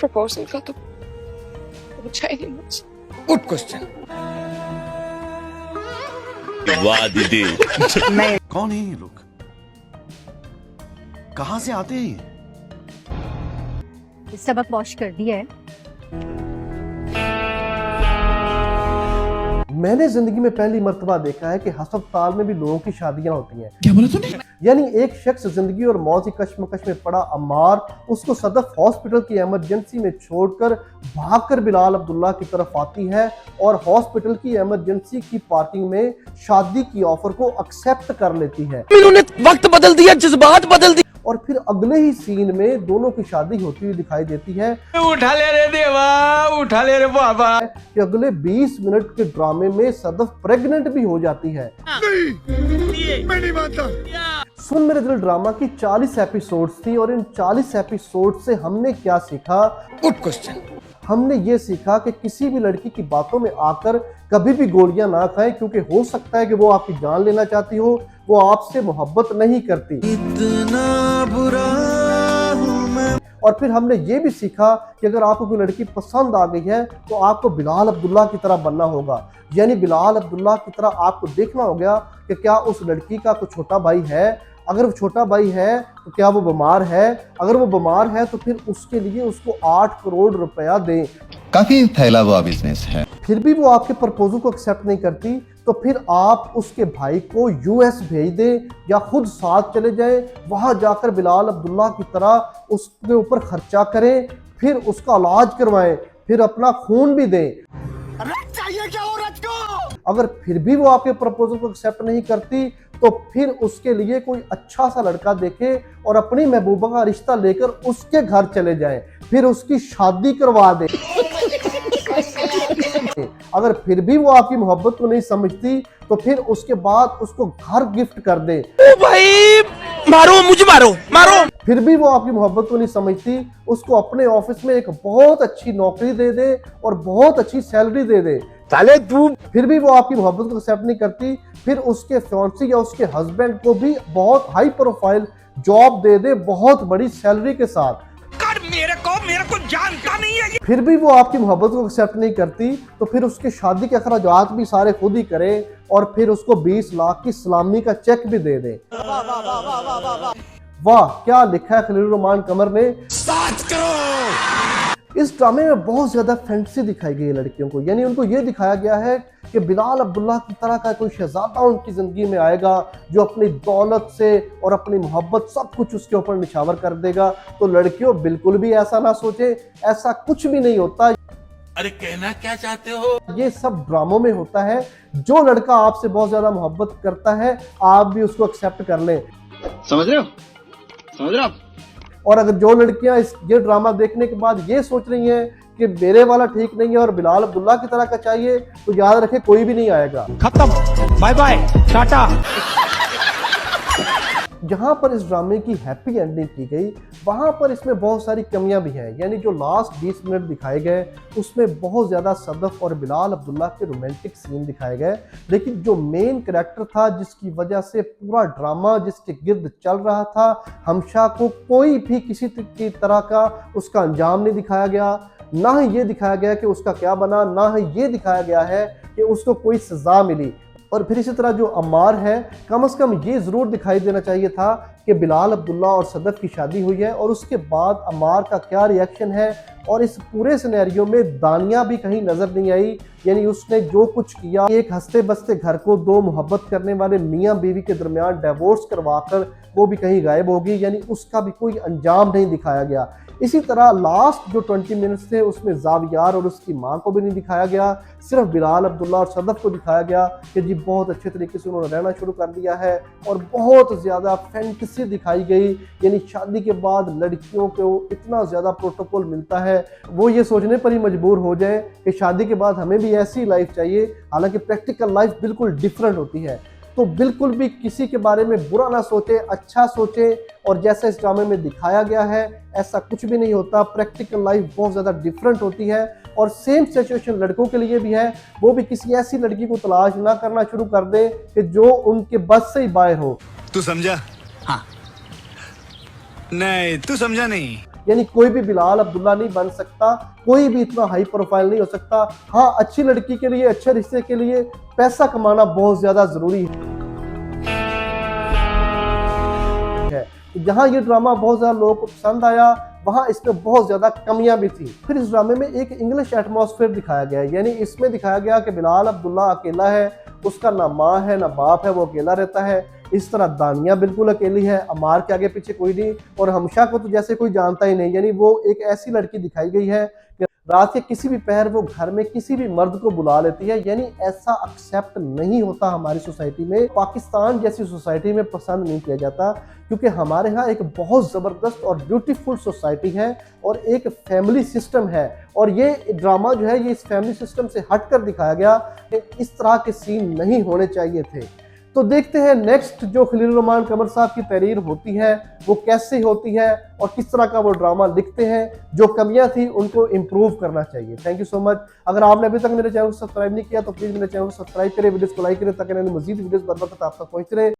Proposal का तो पूछा ही नहीं मुझसे। Good question. वाह दीदी। कौन है ये लोग, कहां से आते हैं ये? सबक वॉश कर दिया है। मैंने जिंदगी में पहली मर्तबा देखा है कि अस्पताल में भी लोगों की शादियां होती हैं। क्या बोला तूने? यानी एक शख्स जिंदगी और मौत की कश्मकश में पड़ा अम्मार, उसको सदफ हॉस्पिटल की इमरजेंसी में छोड़कर भागकर बिलाल अब्दुल्ला की तरफ आती है और हॉस्पिटल की इमरजेंसी की पार्किंग में शादी की ऑफर को एक्सेप्ट कर लेती है। इन्होंने वक्त बदल दिया, जज्बात बदल दिए। और फिर अगले ही सीन में दोनों की शादी होती हुई दिखाई देती है। उठा ले रे देवा, उठा ले रे बाबा। कि अगले 20 मिनट के ड्रामे में सदफ प्रेग्नेंट भी हो जाती है। नहीं, मैं नहीं मानता। सुन मेरे दिल ड्रामा की 40 एपिसोड्स थी और इन 40 एपिसोड से हमने क्या सीखा? Good question. हमने ये सीखा कि किसी भी लड़की की बातों में आकर कभी भी गोलियां ना खाएं, क्योंकि हो सकता है कि वो आपकी जान लेना चाहती हो, वो आपसे मोहब्बत नहीं करती। इतना बुरा हूं मैं। और फिर हमने ये भी सीखा कि अगर आपको कोई लड़की पसंद आ गई है तो आपको बिलाल अब्दुल्ला की तरह बनना होगा। यानी बिलाल अब्दुल्ला की तरह आपको देखना हो गया कि क्या उस लड़की का कोई छोटा भाई है, अगर वो छोटा भाई है तो क्या वो बीमार है, अगर वो बीमार है तो फिर उसके लिए उसको 8 करोड़ रुपया दें। काफी फैला हुआ बिजनेस है। फिर भी वो आपके प्रपोजल को एक्सेप्ट नहीं करती तो फिर आप उसके भाई को यूएस भेज दें या खुद साथ चले जाएं, वहां जाकर बिलाल अब्दुल्ला की तरह उसके ऊपर खर्चा करें, फिर उसका इलाज करवाएं, फिर अपना खून भी दें। चाहिए क्या औरत को? अगर फिर भी वो आपके प्रपोजल को एक्सेप्ट नहीं करती तो फिर उसके लिए कोई अच्छा सा लड़का देखे और अपनी महबूबा का रिश्ता लेकर उसके घर चले जाएं, फिर उसकी शादी करवा दे। अगर फिर भी वो आपकी मोहब्बत को नहीं समझती तो फिर उसके बाद उसको घर गिफ्ट कर दे। ओ भाई मारो, मुझे मारो, मारो। फिर भी वो आपकी मोहब्बत को नहीं समझती, उसको अपने ऑफिस में एक बहुत अच्छी नौकरी दे दे और बहुत अच्छी सैलरी दे दे। साले तू। फिर भी वो आपकी मोहब्बत को एक्सेप्ट नहीं करती, फिर उसके फियांसी या उसके हस्बैंड को भी बहुत हाई प्रोफाइल जॉब दे दे बहुत बड़ी सैलरी के साथ। मेरे को जानता नहीं है। फिर भी वो आपकी मोहब्बत को एक्सेप्ट नहीं करती तो फिर उसके शादी के अखराजात भी सारे खुद ही करे और फिर उसको 20 लाख की सलामी का चेक भी दे दे। वाह क्या लिखा है खलील रहमान कमर ने। 7 करोड़। इस ड्रामे में बहुत ज्यादा फैंटेसी दिखाई गई है लड़कियों को, यानी उनको ये दिखाया गया है कि बिलाल अब्दुल्ला की तरह का कोई शहजादा उनकी जिंदगी में आएगा जो अपनी दौलत से और अपनी मोहब्बत सब कुछ उसके ऊपर निछावर कर देगा। तो लड़कियों बिल्कुल भी ऐसा ना सोचे, ऐसा कुछ भी नहीं होता। अरे कहना क्या चाहते हो? ये सब ड्रामों में होता है। जो लड़का आपसे बहुत ज्यादा मोहब्बत करता है आप भी उसको एक्सेप्ट कर लें। समझ रहे हो? समझ रहे हो आप? और अगर जो लड़कियां ये ड्रामा देखने के बाद ये सोच रही हैं कि मेरे वाला ठीक नहीं है और बिलाल अब्दुल्ला की तरह का चाहिए, तो याद रखें कोई भी नहीं आएगा। खत्म, बाय बाय, टाटा। जहां पर इस ड्रामे की हैप्पी एंडिंग की गई वहां पर इसमें बहुत सारी कमियां भी हैं। यानी जो लास्ट 20 मिनट दिखाए गए उसमें बहुत ज़्यादा सदफ और बिलाल अब्दुल्ला के रोमांटिक सीन दिखाए गए, लेकिन जो मेन कैरेक्टर था जिसकी वजह से पूरा ड्रामा जिसके गिर्द चल रहा था, हमशा को कोई भी किसी की तरह का उसका अंजाम नहीं दिखाया गया। ना ही ये दिखाया गया कि उसका क्या बना, ना ही ये दिखाया गया है कि उसको कोई सज़ा मिली। और फिर इसी तरह जो अम्मार है, कम से कम ये ज़रूर दिखाई देना चाहिए था कि बिलाल अब्दुल्ला और सदफ की शादी हुई है और उसके बाद अम्मार का क्या रिएक्शन है। और इस पूरे सिनेरियो में दानिया भी कहीं नज़र नहीं आई, यानी उसने जो कुछ किया, एक हंसते बसते घर को दो मोहब्बत करने वाले मियाँ बीवी के दरमियान डिवोर्स करवाकर वो भी कहीं गायब होगी, यानी उसका भी कोई अंजाम नहीं दिखाया गया। इसी तरह लास्ट जो 20 मिनट्स थे उसमें जावियार और उसकी मां को भी नहीं दिखाया गया, सिर्फ बिलाल अब्दुल्ला और सदफ को दिखाया गया कि जी बहुत अच्छे तरीके से उन्होंने रहना शुरू कर दिया है। और बहुत ज़्यादा फैंटेसी दिखाई गई, यानी शादी के बाद लड़कियों को इतना ज़्यादा प्रोटोकॉल मिलता है वो ये सोचने पर ही मजबूर हो जाए कि शादी के बाद हमें भी ऐसी लाइफ चाहिए, हालांकि प्रैक्टिकल लाइफ बिल्कुल डिफरेंट होती है। तो बिल्कुल भी किसी के बारे में बुरा ना सोचे, अच्छा सोचे। और जैसा इस ड्रामे में दिखाया गया है ऐसा कुछ भी नहीं होता, प्रैक्टिकल लाइफ बहुत ज़्यादा डिफरेंट होती है। और सेम सिचुएशन लड़कों के लिए भी है, वो भी किसी ऐसी लड़की को तलाश ना करना शुरू कर दे कि जो उनके बस से ही बाहर हो। तू समझा? हाँ। नहीं, तू समझा नहीं। यानी कोई भी बिलाल अब्दुल्ला नहीं बन सकता, कोई भी इतना हाई प्रोफाइल नहीं हो सकता। हाँ, अच्छी लड़की के लिए, अच्छे रिश्ते के लिए पैसा कमाना बहुत ज्यादा जरूरी है। जहां ये ड्रामा बहुत ज्यादा लोगों को पसंद आया, वहां इसमें बहुत ज्यादा कमियां भी थी। फिर इस ड्रामे में एक इंग्लिश एटमॉस्फेयर दिखाया गया है, यानी इसमें दिखाया गया कि बिलाल अब्दुल्ला अकेला है, उसका ना माँ है ना बाप है, वो अकेला रहता है। इस तरह दानिया बिल्कुल अकेली है, अमार के आगे पीछे कोई नहीं, और हमशा को तो जैसे कोई जानता ही नहीं। यानी वो एक ऐसी लड़की दिखाई गई है कि रात के किसी भी पहर वो घर में किसी भी मर्द को बुला लेती है। यानी ऐसा एक्सेप्ट नहीं होता हमारी सोसाइटी में, पाकिस्तान जैसी सोसाइटी में पसंद नहीं किया जाता, क्योंकि हमारे यहाँ एक बहुत ज़बरदस्त और ब्यूटीफुल सोसाइटी है और एक फैमिली सिस्टम है। और ये ड्रामा जो है ये इस फैमिली सिस्टम से हटकर दिखाया गया कि इस तरह के सीन नहीं होने चाहिए थे। तो देखते हैं नेक्स्ट जो खलील रहमान कमर साहब की तहरीर होती है वो कैसे होती है और किस तरह का वो ड्रामा लिखते हैं। जो कमियां थी उनको इम्प्रूव करना चाहिए। Thank you so much. अगर आपने अभी तक मेरे चैनल को सब्सक्राइब नहीं किया तो प्लीज़ मेरे चैनल को सब्सक्राइब करें, वीडियोस को लाइक करें ताकि मजीद वीडियोस बर वक्त आप तक पहुँच रहे।